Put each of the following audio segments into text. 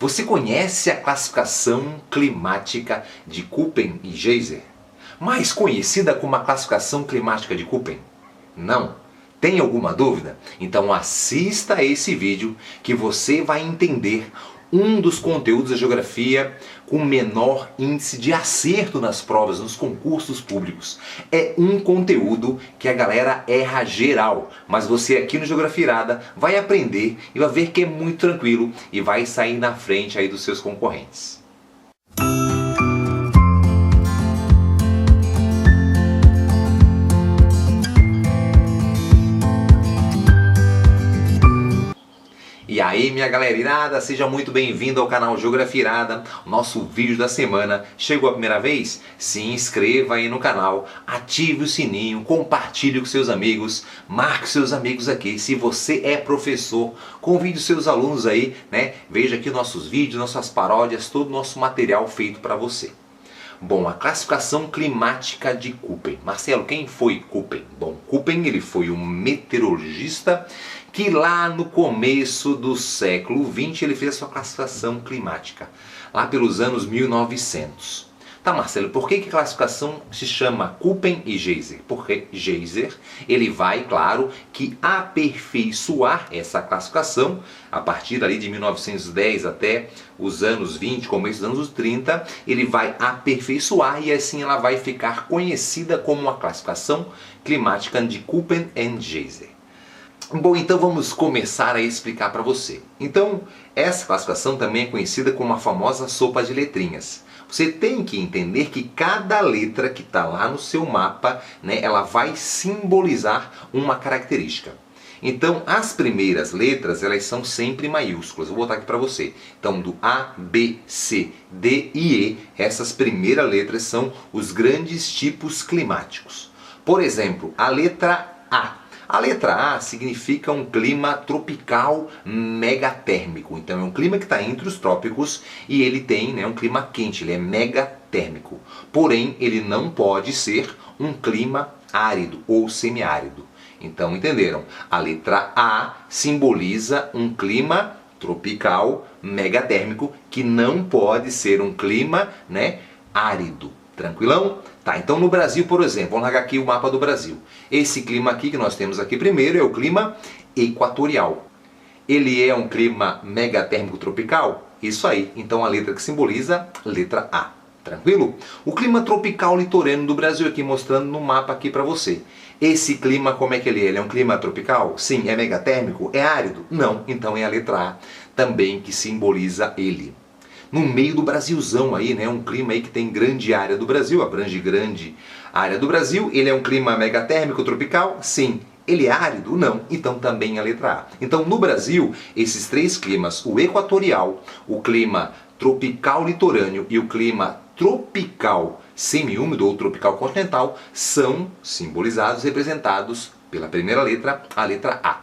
Você conhece a classificação climática de Köppen e Geiser? Mais conhecida como a classificação climática de Köppen? Não? Tem alguma dúvida? Então assista a esse vídeo que você vai entender um dos conteúdos da geografia com menor índice de acerto nas provas, nos concursos públicos. É um conteúdo que a galera erra geral, mas você aqui no Geografia Irada vai aprender e vai ver que é muito tranquilo e vai sair na frente aí dos seus concorrentes. E aí minha galera irada, seja muito bem-vindo ao canal Geografia Irada. O nosso vídeo da semana chegou a primeira vez? Se inscreva aí no canal, ative o sininho, compartilhe com seus amigos, marque seus amigos aqui. Se você é professor, convide os seus alunos aí, né? Veja aqui nossos vídeos, nossas paródias, todo o nosso material feito para você. Bom, a classificação climática de Köppen. Marcelo, quem foi Köppen? Bom, Köppen ele foi um meteorologista que lá no começo do século XX ele fez a sua classificação climática, lá pelos anos 1900. Tá, Marcelo, por que a classificação se chama Köppen e Geiser? Porque Geiser ele vai, claro, que aperfeiçoar essa classificação a partir ali de 1910 até os anos 20, começo dos anos 30, ele vai aperfeiçoar e assim ela vai ficar conhecida como a classificação climática de Köppen e Geiser. Bom, então vamos começar a explicar para você. Então, essa classificação também é conhecida como a famosa sopa de letrinhas. Você tem que entender que cada letra que está lá no seu mapa, né, ela vai simbolizar uma característica. Então, as primeiras letras, elas são sempre maiúsculas. Vou botar aqui para você. Então, do A, B, C, D e E, essas primeiras letras são os grandes tipos climáticos. Por exemplo, a letra A. A letra A significa um clima tropical megatérmico. Então é um clima que está entre os trópicos e ele tem, né, um clima quente, ele é megatérmico. Porém, ele não pode ser um clima árido ou semiárido. Então, entenderam? A letra A simboliza um clima tropical megatérmico que não pode ser um clima, né, árido. Tranquilão? Tá, então no Brasil, por exemplo, vamos largar aqui o mapa do Brasil. Esse clima aqui que nós temos aqui primeiro é o clima equatorial. Ele é um clima megatérmico tropical? Isso aí. Então a letra que simboliza, letra A. Tranquilo? O clima tropical litorâneo do Brasil aqui mostrando no mapa aqui para você. Esse clima, como é que ele é? Ele é um clima tropical? Sim. É megatérmico? É árido? Não. Então é a letra A também que simboliza ele. No meio do Brasilzão aí, né, um clima aí que tem grande área do Brasil, abrange grande área do Brasil. Ele é um clima megatérmico tropical? Sim. Ele é árido? Não. Então também a letra A. Então no Brasil, esses três climas, o equatorial, o clima tropical litorâneo e o clima tropical semiúmido ou tropical continental, são simbolizados, representados pela primeira letra, a letra A.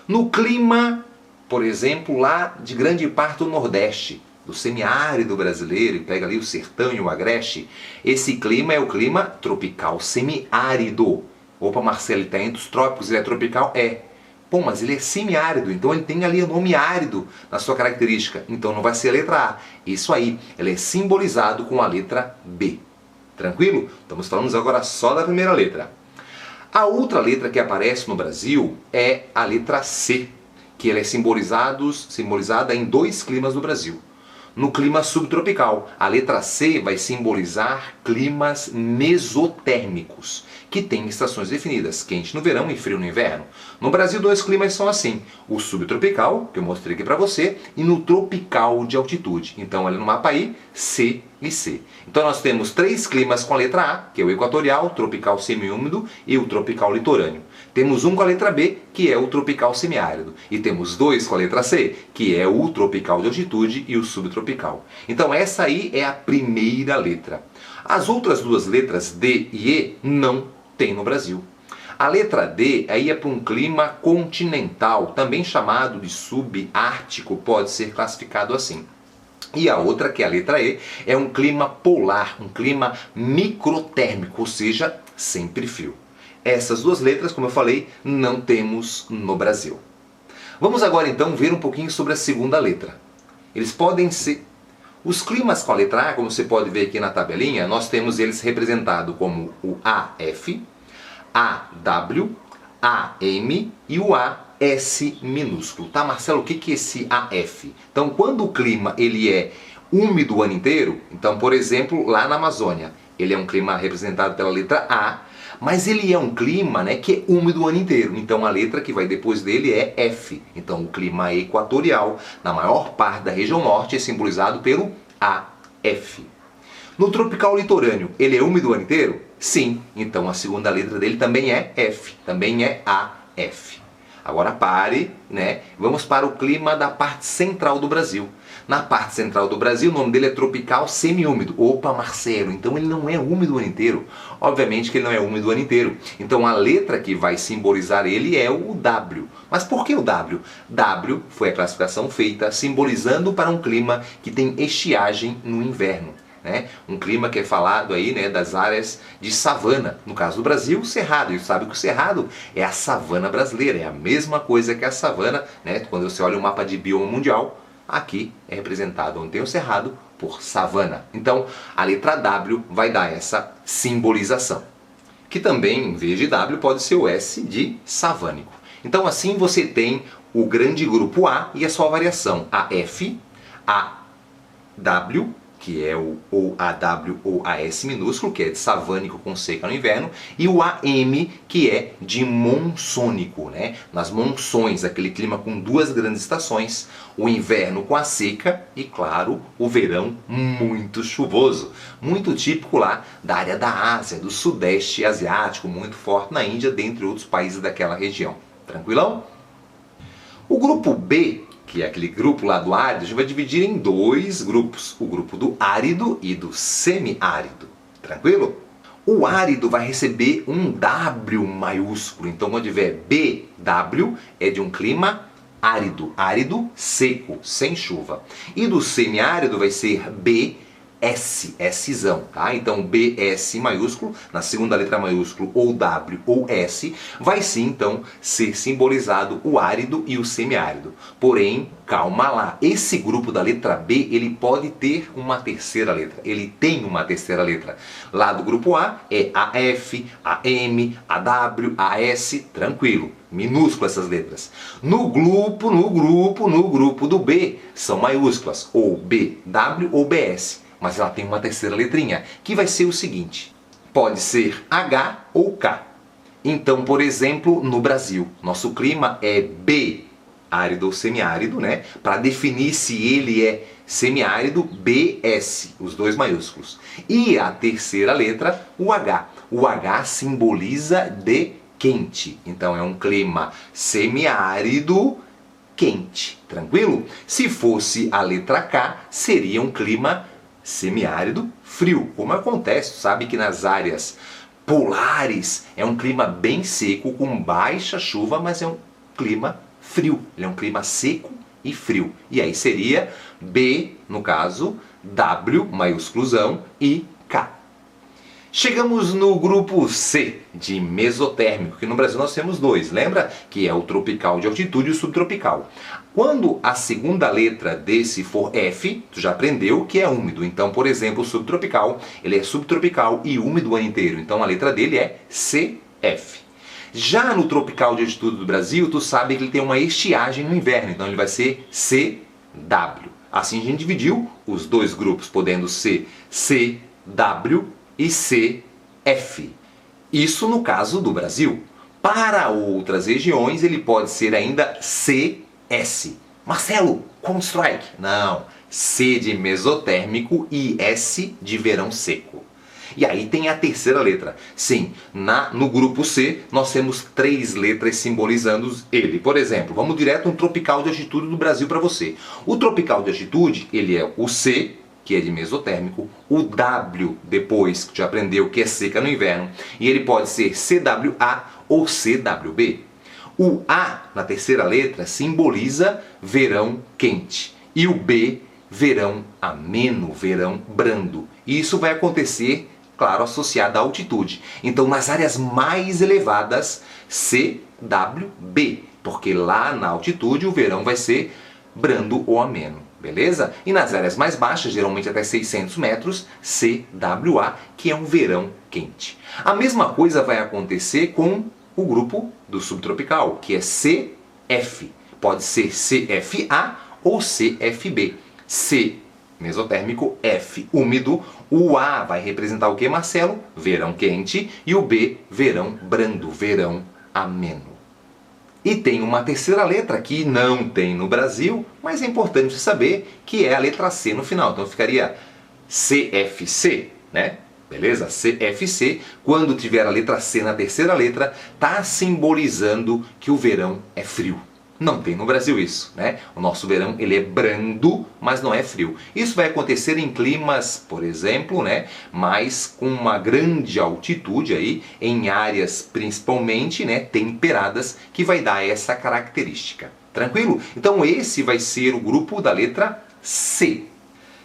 No clima, por exemplo, lá de grande parte do Nordeste, do semiárido brasileiro, e pega ali o sertão e o agreste, esse clima é o clima tropical semiárido. Opa, Marcelo, ele está entre os trópicos, ele é tropical? É. Bom, mas ele é semiárido, então ele tem ali o nome árido na sua característica. Então não vai ser a letra A. Isso aí, ele é simbolizado com a letra B. Tranquilo? Estamos falando agora só da primeira letra. A outra letra que aparece no Brasil é a letra C, que ela é simbolizada em dois climas no Brasil. No clima subtropical, a letra C vai simbolizar climas mesotérmicos, que tem estações definidas, quente no verão e frio no inverno. No Brasil, dois climas são assim, o subtropical, que eu mostrei aqui para você, e no tropical de altitude. Então, olha no mapa aí, C e C. Então, nós temos três climas com a letra A, que é o equatorial, tropical semiúmido e o tropical litorâneo. Temos um com a letra B, que é o tropical semiárido. E temos dois com a letra C, que é o tropical de altitude e o subtropical. Então essa aí é a primeira letra. As outras duas letras, D e E, não tem no Brasil. A letra D aí é para um clima continental, também chamado de subártico, pode ser classificado assim. E a outra, que é a letra E, é um clima polar, um clima microtérmico, ou seja, sempre frio. Essas duas letras, como eu falei, não temos no Brasil. Vamos agora então ver um pouquinho sobre a segunda letra. Eles podem ser... Os climas com a letra A, como você pode ver aqui na tabelinha, nós temos eles representados como o AF, AW, AM e o AS minúsculo. Tá, Marcelo, o que é esse AF? Então, quando o clima ele é úmido o ano inteiro, então, por exemplo, lá na Amazônia, ele é um clima representado pela letra A, mas ele é um clima, né, que é úmido o ano inteiro. Então a letra que vai depois dele é F. Então o clima equatorial, na maior parte da região norte, é simbolizado pelo AF. No tropical litorâneo, ele é úmido o ano inteiro? Sim. Então a segunda letra dele também é F, também é AF. Agora pare, né? Vamos para o clima da parte central do Brasil. Na parte central do Brasil, o nome dele é tropical semi-úmido. Opa, Marcelo, então ele não é úmido o ano inteiro. Obviamente que ele não é úmido o ano inteiro. Então a letra que vai simbolizar ele é o W. Mas por que o W? W foi a classificação feita simbolizando para um clima que tem estiagem no inverno. Né? Um clima que é falado aí, né, das áreas de savana. No caso do Brasil, o cerrado. E você sabe que o cerrado é a savana brasileira. É a mesma coisa que a savana, né? Quando você olha o mapa de bioma mundial, aqui é representado onde tem o cerrado por savana. Então a letra W vai dar essa simbolização. Que também, em vez de W, pode ser o S de savânico. Então assim você tem o grande grupo A e a sua variação. AF, AW, que é o ou AW ou AS minúsculo, que é de savânico com seca no inverno, e o AM, que é de monsônico, né? Nas monções, aquele clima com duas grandes estações, o inverno com a seca e, claro, o verão muito chuvoso. Muito típico lá da área da Ásia, do sudeste asiático, muito forte na Índia, dentre outros países daquela região. Tranquilão? O grupo B, que é aquele grupo lá do árido, a gente vai dividir em dois grupos. O grupo do árido e do semiárido. Tranquilo? O árido vai receber um W maiúsculo. Então, quando tiver BW, é de um clima árido. Árido seco, sem chuva. E do semiárido vai ser BS, Szão, tá? Então BS maiúsculo, na segunda letra maiúsculo, ou W ou S, vai sim então ser simbolizado o árido e o semiárido. Porém, calma lá, esse grupo da letra B, ele pode ter uma terceira letra, ele tem uma terceira letra. Lá do grupo A é AF, AM, AW, AS, tranquilo, minúsculo essas letras. No grupo do B, são maiúsculas, ou BW ou BS. Mas ela tem uma terceira letrinha, que vai ser o seguinte: pode ser H ou K. Então, por exemplo, no Brasil, nosso clima é B, árido ou semiárido, né? Para definir se ele é semiárido, BS, os dois maiúsculos. E a terceira letra, o H. O H simboliza de quente. Então, é um clima semiárido quente. Tranquilo? Se fosse a letra K, seria um clima semiárido frio, como acontece, sabe que nas áreas polares é um clima bem seco, com baixa chuva, mas é um clima frio, ele é um clima seco e frio. E aí seria B, no caso, W, maiúsculozão, e K. Chegamos no grupo C, de mesotérmico, que no Brasil nós temos dois, lembra? Que é o tropical de altitude e o subtropical. Quando a segunda letra desse for F, tu já aprendeu que é úmido. Então, por exemplo, o subtropical, ele é subtropical e úmido o ano inteiro. Então a letra dele é CF. Já no tropical de altitude do Brasil, tu sabe que ele tem uma estiagem no inverno, então ele vai ser CW. Assim a gente dividiu os dois grupos, podendo ser CW e CF. Isso no caso do Brasil. Para outras regiões ele pode ser ainda CS. Marcelo, com strike? Não. C de mesotérmico e S de verão seco. E aí tem a terceira letra. Sim, no grupo C nós temos três letras simbolizando ele. Por exemplo, vamos direto no tropical de altitude do Brasil para você. O tropical de altitude, ele é o C, que é de mesotérmico, o W, depois que já aprendeu que é seca no inverno, e ele pode ser CWA ou CWB. O A, na terceira letra, simboliza verão quente, e o B, verão ameno, verão brando. E isso vai acontecer, claro, associado à altitude. Então, nas áreas mais elevadas, CWB, porque lá na altitude o verão vai ser brando ou ameno. beleza? E nas áreas mais baixas, geralmente até 600 metros, CWA, que é um verão quente. A mesma coisa vai acontecer com o grupo do subtropical, que é CF. Pode ser CFA ou CFB. C, mesotérmico, F, úmido. O A vai representar o que, Marcelo? Verão quente. E o B, verão brando, verão ameno. E tem uma terceira letra que não tem no Brasil, mas é importante saber que é a letra C no final. Então ficaria CFC, né? Beleza? CFC, quando tiver a letra C na terceira letra, está simbolizando que o verão é frio. Não tem no Brasil isso, né? O nosso verão ele é brando, mas não é frio. Isso vai acontecer em climas, por exemplo, né, mais com uma grande altitude aí, em áreas principalmente, né, temperadas, que vai dar essa característica. Tranquilo? Então esse vai ser o grupo da letra C.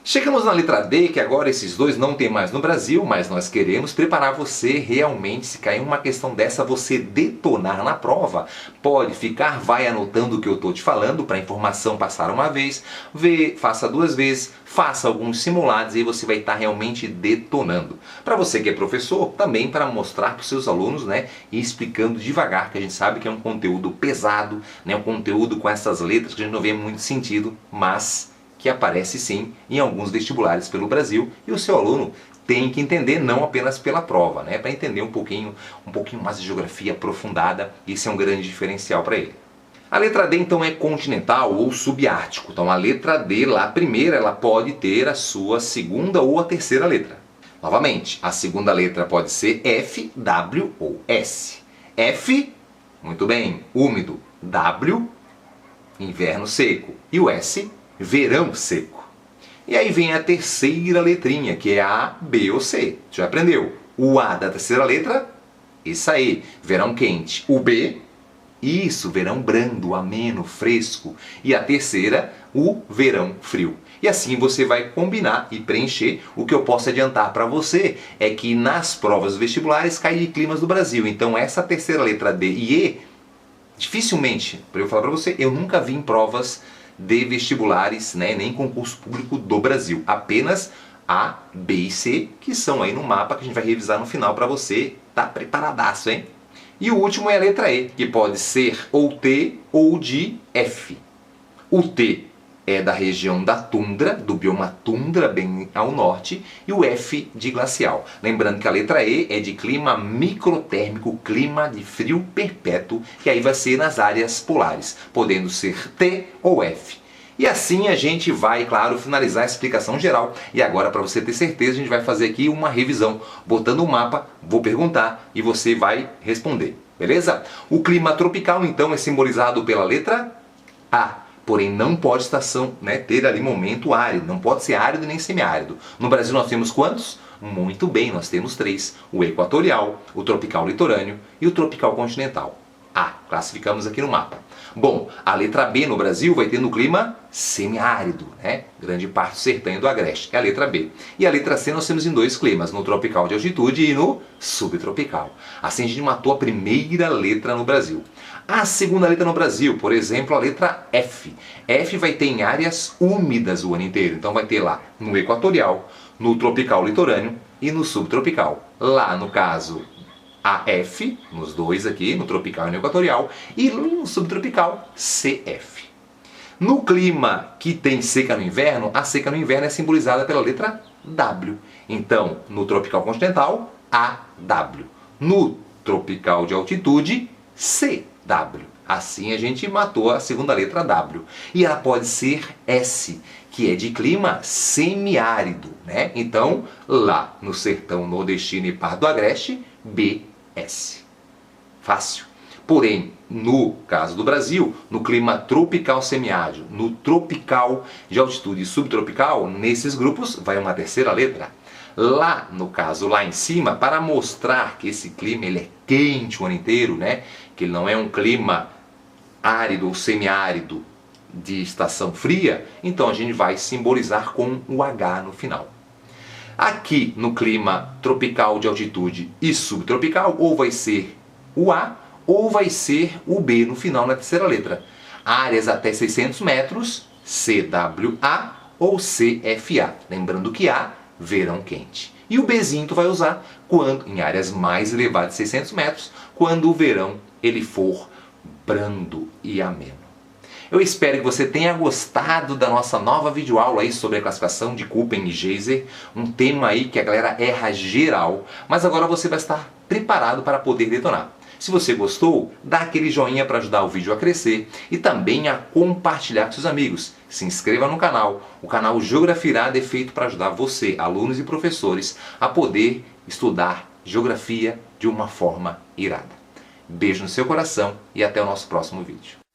Chegamos na letra D, que agora esses dois não tem mais no Brasil, mas nós queremos preparar você realmente, se cair uma questão dessa, você detonar na prova. Pode ficar, vai anotando o que eu estou te falando, para a informação passar uma vez, vê, faça duas vezes, faça alguns simulados e aí você vai estar realmente detonando. Para você que é professor, também para mostrar para os seus alunos, né, e explicando devagar, que a gente sabe que é um conteúdo pesado, né, um conteúdo com essas letras que a gente não vê muito sentido, mas que aparece sim em alguns vestibulares pelo Brasil, e o seu aluno tem que entender não apenas pela prova, né, para entender um pouquinho mais de geografia aprofundada. Isso é um grande diferencial para ele. A letra D então é continental ou subártico. Então a letra D lá, a primeira, ela pode ter a sua segunda ou a terceira letra. Novamente, a segunda letra pode ser F, W ou S. F, muito bem, úmido. W, inverno seco. E o S, verão seco. E aí vem a terceira letrinha, que é A, B ou C. Já aprendeu? O A da terceira letra, isso aí, verão quente. O B, isso, verão brando, ameno, fresco. E a terceira, o verão frio. E assim você vai combinar e preencher. O que eu posso adiantar para você é que nas provas vestibulares cai de climas do Brasil. Então essa terceira letra D e E, dificilmente, para eu falar para você, eu nunca vi em provas de vestibulares, né, nem concurso público do Brasil. Apenas A, B e C, que são aí no mapa que a gente vai revisar no final para você tá preparadaço, hein? E o último é a letra E, que pode ser ou T ou de F. O T é da região da tundra, do bioma tundra, bem ao norte, e o F de glacial. Lembrando que a letra E é de clima microtérmico, clima de frio perpétuo, que aí vai ser nas áreas polares, podendo ser T ou F. E assim a gente vai, claro, finalizar a explicação geral. E agora, para você ter certeza, a gente vai fazer aqui uma revisão, botando o mapa, vou perguntar e você vai responder, beleza? O clima tropical, então, é simbolizado pela letra A. Porém, não pode estação, né, ter ali momento árido, não pode ser árido nem semiárido. No Brasil nós temos quantos? Muito bem, nós temos 3. O equatorial, o tropical litorâneo e o tropical continental. A, classificamos aqui no mapa. Bom, a letra B no Brasil vai ter no clima semiárido, né? Grande parte do sertão e do agreste, é a letra B. E a letra C nós temos em 2 climas, no tropical de altitude e no subtropical. Assim a gente matou a primeira letra no Brasil. A segunda letra no Brasil, por exemplo, a letra F. F vai ter em áreas úmidas o ano inteiro. Então vai ter lá no equatorial, no tropical litorâneo e no subtropical. Lá no caso a F, nos dois aqui, no tropical e no equatorial, e no subtropical CF. No clima que tem seca no inverno, a seca no inverno é simbolizada pela letra W. Então, no tropical continental, AW. No tropical de altitude, CW. Assim a gente matou a segunda letra W. E ela pode ser S, que é de clima semiárido, né? Então, lá no sertão nordestino e parte do agreste, BS. Fácil. Porém, no caso do Brasil, no clima tropical semiárido, no tropical de altitude e subtropical, nesses grupos vai uma terceira letra. Lá, no caso, lá em cima, para mostrar que esse clima ele é quente o ano inteiro, né? Que ele não é um clima árido ou semiárido de estação fria, então a gente vai simbolizar com o H no final. Aqui no clima tropical de altitude e subtropical, ou vai ser o A ou vai ser o B no final na terceira letra. Áreas até 600 metros, CWA ou CFA. Lembrando que A, verão quente. E o Bzinho tu vai usar quando em áreas mais elevadas de 600 metros, quando o verão ele for brando e ameno. Eu espero que você tenha gostado da nossa nova videoaula aí sobre a classificação de Köppen e Geyser, um tema aí que a galera erra geral, mas agora você vai estar preparado para poder detonar. Se você gostou, dá aquele joinha para ajudar o vídeo a crescer e também a compartilhar com seus amigos. Se inscreva no canal. O canal Geografia Irada é feito para ajudar você, alunos e professores, a poder estudar geografia de uma forma irada. Beijo no seu coração e até o nosso próximo vídeo.